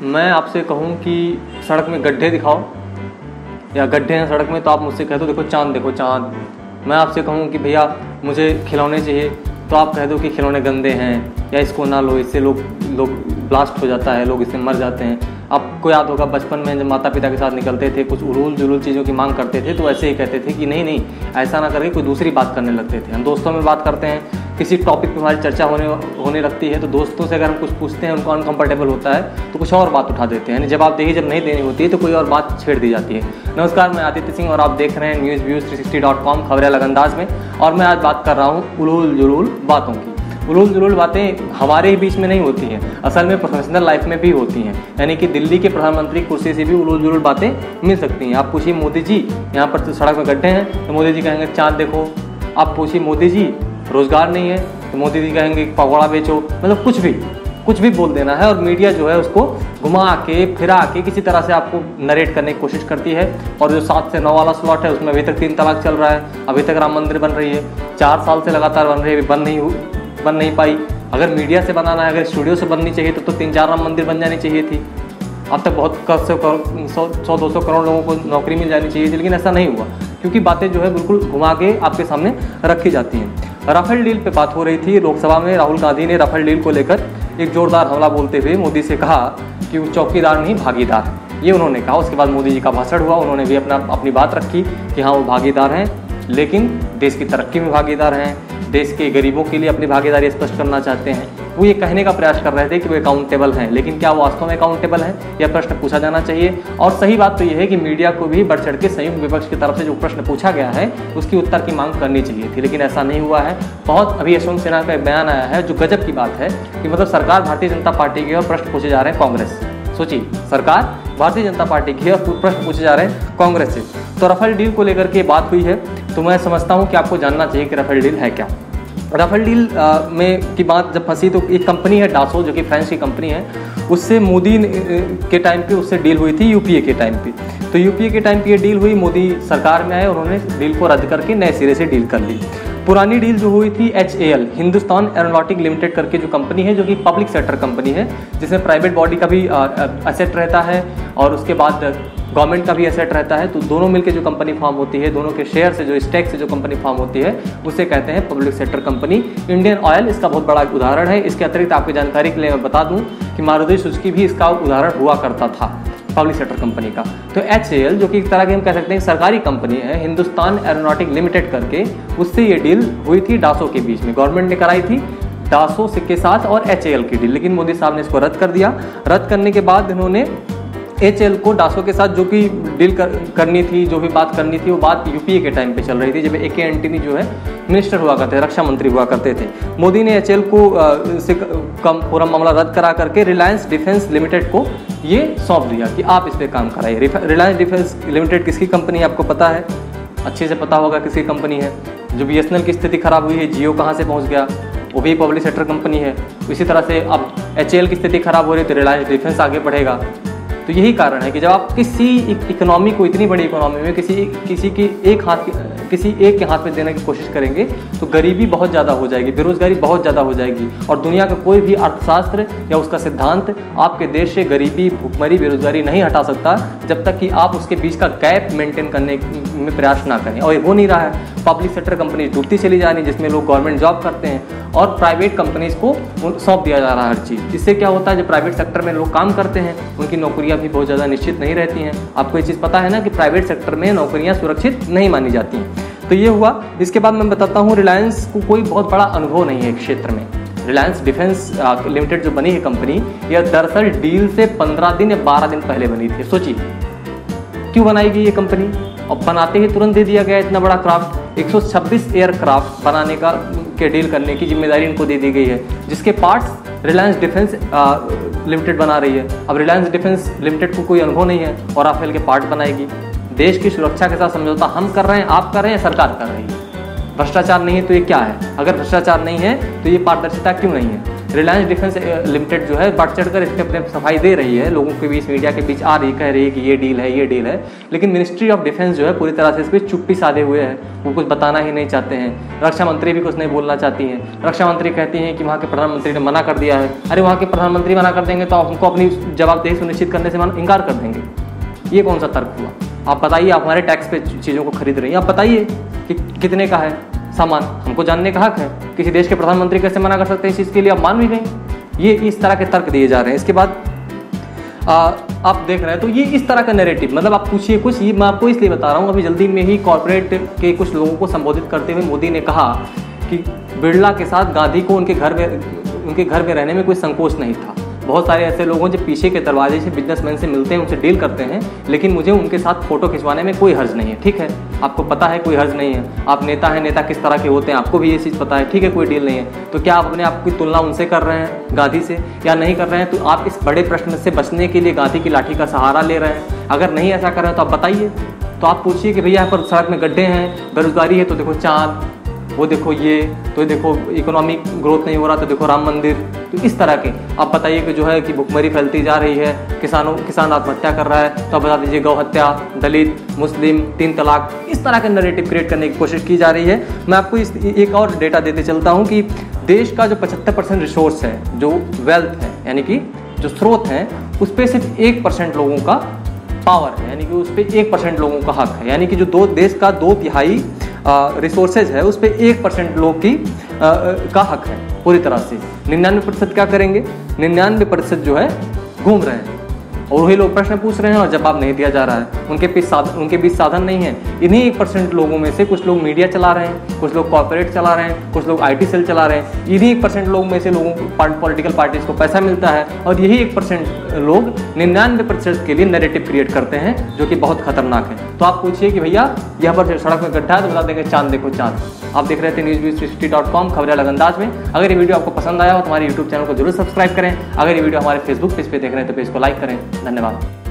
मैं आपसे कहूँ कि सड़क में गड्ढे दिखाओ या गड्ढे हैं सड़क में, तो आप मुझसे कह दो देखो चाँद देखो चाँद। मैं आपसे कहूँ कि भैया मुझे खिलौने चाहिए, तो आप कह दो कि खिलौने गंदे हैं या इसको ना लो, इससे लोग ब्लास्ट हो जाता है, लोग इससे मर जाते हैं। आपको याद होगा बचपन में जब माता पिता के साथ निकलते थे, कुछ उलूल जुलूल चीज़ों की मांग करते थे, तो ऐसे ही कहते थे कि नहीं ऐसा ना करके कोई दूसरी बात करने लगते थे। हम दोस्तों में बात करते हैं, किसी टॉपिक पे हमारी चर्चा होने लगती है, तो दोस्तों से अगर हम कुछ पूछते हैं, उनको अनकंफर्टेबल होता है तो कुछ और बात उठा देते हैं। जवाब देखिए जब नहीं देनी होती है तो कोई और बात छेड़ दी जाती है। नमस्कार, मैं आदित्य सिंह और आप देख रहे हैं newsviews360.com खबरें अलग अंदाज में। और मैं आज बात कर रहा हूँ उलूल जुलूल बातों की। उलूल जुलूल बातें हमारे ही बीच में नहीं होती हैं, असल में प्रोफेशनल लाइफ में भी होती हैं। यानी कि दिल्ली के प्रधानमंत्री कुर्सी से भी उलूल जुलूल बातें मिल सकती हैं। आप पूछिए मोदी जी यहाँ पर तो सड़क में गड्ढे हैं, तो मोदी जी कहेंगे चाँद देखो। आप पूछिए मोदी जी रोजगार नहीं है, तो मोदी जी कहेंगे पकौड़ा बेचो। मतलब कुछ भी बोल देना है, और मीडिया जो है उसको घुमा के फिरा के किसी तरह से आपको नरेट करने की कोशिश करती है। और जो 7 से 9 वाला स्लॉट है उसमें अभी तक 3 तलाक चल रहा है, अभी तक राम मंदिर बन रही है, 4 साल से लगातार बन रही है, बन नहीं पाई। अगर मीडिया से बनाना है, अगर स्टूडियो से बननी चाहिए तो 3-4 राम मंदिर बन जानी चाहिए थी। अब तक बहुत 100-200 करोड़ लोगों को नौकरी मिल जानी चाहिए थी, लेकिन ऐसा नहीं हुआ, क्योंकि बातें जो है बिल्कुल घुमा के आपके सामने रखी जाती हैं। राफेल डील पे बात हो रही थी लोकसभा में। राहुल गांधी ने राफेल डील को लेकर एक जोरदार हमला बोलते हुए मोदी से कहा कि वो चौकीदार नहीं भागीदार, ये उन्होंने कहा। उसके बाद मोदी जी का भाषण हुआ, उन्होंने भी अपनी बात रखी कि हाँ वो भागीदार हैं, लेकिन देश की तरक्की में भागीदार हैं, देश के गरीबों के लिए अपनी भागीदारी स्पष्ट करना चाहते हैं। वो ये कहने का प्रयास कर रहे थे कि वो अकाउंटेबल हैं, लेकिन क्या वो वास्तव में अकाउंटेबल हैं, यह प्रश्न पूछा जाना चाहिए। और सही बात तो ये है कि मीडिया को भी बढ़ चढ़ के संयुक्त विपक्ष की तरफ से जो प्रश्न पूछा गया है उसकी उत्तर की मांग करनी चाहिए थी, लेकिन ऐसा नहीं हुआ है। बहुत अभी यशवंत सिन्हा का एक बयान आया है जो गजब की बात है कि मतलब सरकार भारतीय जनता पार्टी की और प्रश्न पूछे जा रहे हैं कांग्रेस से। सोचिए, सरकार भारतीय जनता पार्टी की और प्रश्न पूछे जा रहे हैं कांग्रेस से। तो राफेल डील को लेकर के बात हुई है, तो मैं समझता हूँ कि आपको जानना चाहिए कि राफेल डील है क्या। राफेल डील में की बात जब फंसी तो एक कंपनी है डासो, जो कि फ्रांस की कंपनी है, उससे मोदी के टाइम पे उससे डील हुई थी यूपीए के टाइम पे। तो यूपीए के टाइम पे ये डील हुई, मोदी सरकार में आए, उन्होंने डील को रद्द करके नए सिरे से डील कर ली। पुरानी डील जो हुई थी HAL हिंदुस्तान एरोनॉटिक लिमिटेड करके जो कंपनी है, जो कि पब्लिक सेक्टर कंपनी है, जिसमें प्राइवेट बॉडी का भी एसेट रहता है और उसके बाद गवर्नमेंट का भी एसेट रहता है। तो दोनों मिलकर जो कंपनी फॉर्म होती है, दोनों के शेयर से जो स्टेक से जो कंपनी फॉर्म होती है, उसे कहते हैं public sector company. Indian oil इसका बहुत बड़ा उदाहरण है। इसके अतिरिक्त आपकी जानकारी के लिए मैं बता दूं कि मारुति सुजुकी भी इसका उदाहरण हुआ करता था पब्लिक सेक्टर कंपनी का। तो HAL जो कि एक तरह की हम कह सकते हैं सरकारी कंपनी है, हिंदुस्तान एरोनॉटिक लिमिटेड करके, उससे ये डील हुई थी डासो के बीच में। गवर्नमेंट ने कराई थी डासो के साथ और HAL की डील, लेकिन मोदी साहब ने इसको रद्द कर दिया। रद्द करने के बाद इन्होंने HAL को डासो के साथ जो कि डील करनी थी, जो भी बात करनी थी, वो बात यूपीए के टाइम पे चल रही थी, जब AK एंटनी जो है मिनिस्टर हुआ करते, रक्षा मंत्री हुआ करते थे। मोदी ने HAL को से पूरा मामला रद्द करा करके रिलायंस डिफेंस लिमिटेड को ये सौंप दिया कि आप इस पर काम कराइए। रिलायंस डिफेंस लिमिटेड किसकी कंपनी है आपको पता है, अच्छे से पता होगा किसकी कंपनी है। जो BSNL की स्थिति खराब हुई है, जियो कहाँ से पहुँच गया, वो भी पब्लिक सेक्टर कंपनी है। इसी तरह से अब HAL की स्थिति खराब हो रही है तो रिलायंस डिफेंस आगे बढ़ेगा। तो यही कारण है कि जब आप किसी इकोनॉमी को, इतनी बड़ी इकोनॉमी में किसी एक के हाथ में देने की कोशिश करेंगे तो गरीबी बहुत ज़्यादा हो जाएगी, बेरोजगारी बहुत ज़्यादा हो जाएगी। और दुनिया का कोई भी अर्थशास्त्र या उसका सिद्धांत आपके देश से गरीबी, भुखमरी, बेरोजगारी नहीं हटा सकता जब तक कि आप उसके बीच का गैप मेंटेन करने में प्रयास ना करें। और ये हो नहीं रहा है। पब्लिक सेक्टर कंपनी डूबती चली जा रही है, जिसमें लोग गवर्नमेंट जॉब करते हैं, और प्राइवेट कंपनीज को सौंप दिया जा रहा है हर चीज़। इससे क्या होता है, जब प्राइवेट सेक्टर में लोग काम करते हैं उनकी नौकरियां भी बहुत ज़्यादा निश्चित नहीं रहती हैं। आपको ये चीज़ पता है ना कि प्राइवेट सेक्टर में नौकरियां सुरक्षित नहीं मानी जाती हैं। तो ये हुआ। इसके बाद मैं बताता हूँ, रिलायंस को कोई बहुत बड़ा अनुभव नहीं है क्षेत्र में। रिलायंस डिफेंस लिमिटेड जो बनी है कंपनी, यह दरअसल डील से 15 दिन या 12 दिन पहले बनी थी। सोचिए क्यों बनाई गई ये कंपनी, और बनाते ही तुरंत दे दिया गया इतना बड़ा क्राफ्ट। 126 एयरक्राफ्ट बनाने के डील करने की जिम्मेदारी इनको दे दी गई है, जिसके पार्ट्स रिलायंस डिफेंस लिमिटेड बना रही है। अब रिलायंस डिफेंस लिमिटेड को कोई अनुभव नहीं है और राफेल के पार्ट बनाएगी। देश की सुरक्षा के साथ समझौता हम कर रहे हैं, आप कर रहे हैं, सरकार कर रही है। भ्रष्टाचार नहीं है तो ये क्या है? अगर भ्रष्टाचार नहीं है तो ये पारदर्शिता क्यों नहीं है? रिलायंस डिफेंस लिमिटेड जो है बढ़ चढ़कर इसके अपने सफाई दे रही है, लोगों के बीच, मीडिया के बीच आ रही, कह रही है कि ये डील है, ये डील है, लेकिन मिनिस्ट्री ऑफ डिफेंस जो है पूरी तरह से इस पर चुप्पी साधे हुए है, वो कुछ बताना ही नहीं चाहते हैं। रक्षा मंत्री भी कुछ नहीं बोलना चाहती हैं। रक्षा मंत्री कहती हैं कि वहाँ के प्रधानमंत्री ने मना कर दिया है। अरे वहाँ के प्रधानमंत्री मना कर देंगे तो आप उनको अपनी जवाबदेही सुनिश्चित करने से इनकार कर देंगे? ये कौन सा तर्क हुआ? आप बताइए, आप हमारे टैक्स पे चीज़ों को खरीद रही हैं, आप बताइए कि कितने का है सामान, हमको जानने का हक है। किसी देश के प्रधानमंत्री कैसे मना कर सकते हैं इस चीज़ के लिए? आप मान भी गई। ये इस तरह के तर्क दिए जा रहे हैं। इसके बाद आप देख रहे हैं तो ये इस तरह का नैरेटिव, मतलब आप पूछिए कुछ, ये मैं आपको इसलिए बता रहा हूँ, अभी जल्दी में ही कॉर्पोरेट के कुछ लोगों को संबोधित करते हुए मोदी ने कहा कि बिरला के साथ गांधी को उनके घर में रहने में कोई संकोच नहीं था। बहुत सारे ऐसे लोग हैं जो पीछे के दरवाजे से बिजनेसमैन से मिलते हैं, उनसे डील करते हैं, लेकिन मुझे उनके साथ फोटो खिंचवाने में कोई हर्ज नहीं है। ठीक है, आपको पता है कोई हर्ज नहीं है, आप नेता हैं, नेता किस तरह के होते हैं आपको भी ये चीज़ पता है। ठीक है, कोई डील नहीं है, तो क्या आप अपने आप की तुलना उनसे कर रहे हैं, गांधी से, या नहीं कर रहे हैं? तो आप इस बड़े प्रश्न से बचने के लिए गांधी की लाठी का सहारा ले रहे हैं। अगर नहीं ऐसा कर रहे हैं तो आप बताइए। तो आप पूछिए कि भैया यहाँ पर सड़क में गड्ढे हैं, बेरोजगारी है, तो देखो चाँद, वो देखो ये, तो देखो इकोनॉमिक ग्रोथ नहीं हो रहा, तो देखो राम मंदिर। तो इस तरह के आप बताइए कि जो है कि भुखमरी फैलती जा रही है, किसान आत्महत्या कर रहा है, तो आप बता दीजिए गौ हत्या, दलित, मुस्लिम, 3 तलाक, इस तरह का नैरेटिव क्रिएट करने की कोशिश की जा रही है। मैं आपको एक और डेटा देते चलता हूँ कि देश का जो 75% रिसोर्स है, जो वेल्थ है, यानी कि जो स्रोत हैं, उस पर सिर्फ 1% लोगों का पावर है, यानी कि उस पर 1% लोगों का हक है। यानी कि जो देश का 2/3 रिसोर्सेज है, उस पर 1% लोग की का हक है पूरी तरह से। 99% क्या करेंगे? 99% जो है घूम रहे हैं, और वही लोग प्रश्न पूछ रहे हैं और जवाब नहीं दिया जा रहा है। उनके बीच साधन नहीं है। इन्हीं 1% लोगों में से कुछ लोग मीडिया चला रहे हैं, कुछ लोग कॉर्पोरेट चला रहे हैं, कुछ लोग IT सेल चला रहे हैं। इन्हीं 1% लोग में से लोगों को पॉलिटिकल पार्टीज को पैसा मिलता है, और यही 1% लोग 99% के लिए नैरेटिव क्रिएट करते हैं, जो कि बहुत खतरनाक है। तो आप पूछिए कि भैया यहाँ पर सड़क में गड्ढा है, तो बता देंगे चांद देखो चांद। आप देख रहे थे newsbeat360.com, खबरें अलग अंदाज में। अगर ये वीडियो आपको पसंद आया हो तो हमारे YouTube चैनल को जरूर सब्सक्राइब करें। अगर ये वीडियो हमारे Facebook पेज पे देख रहे हैं तो पेज को लाइक करें। धन्यवाद।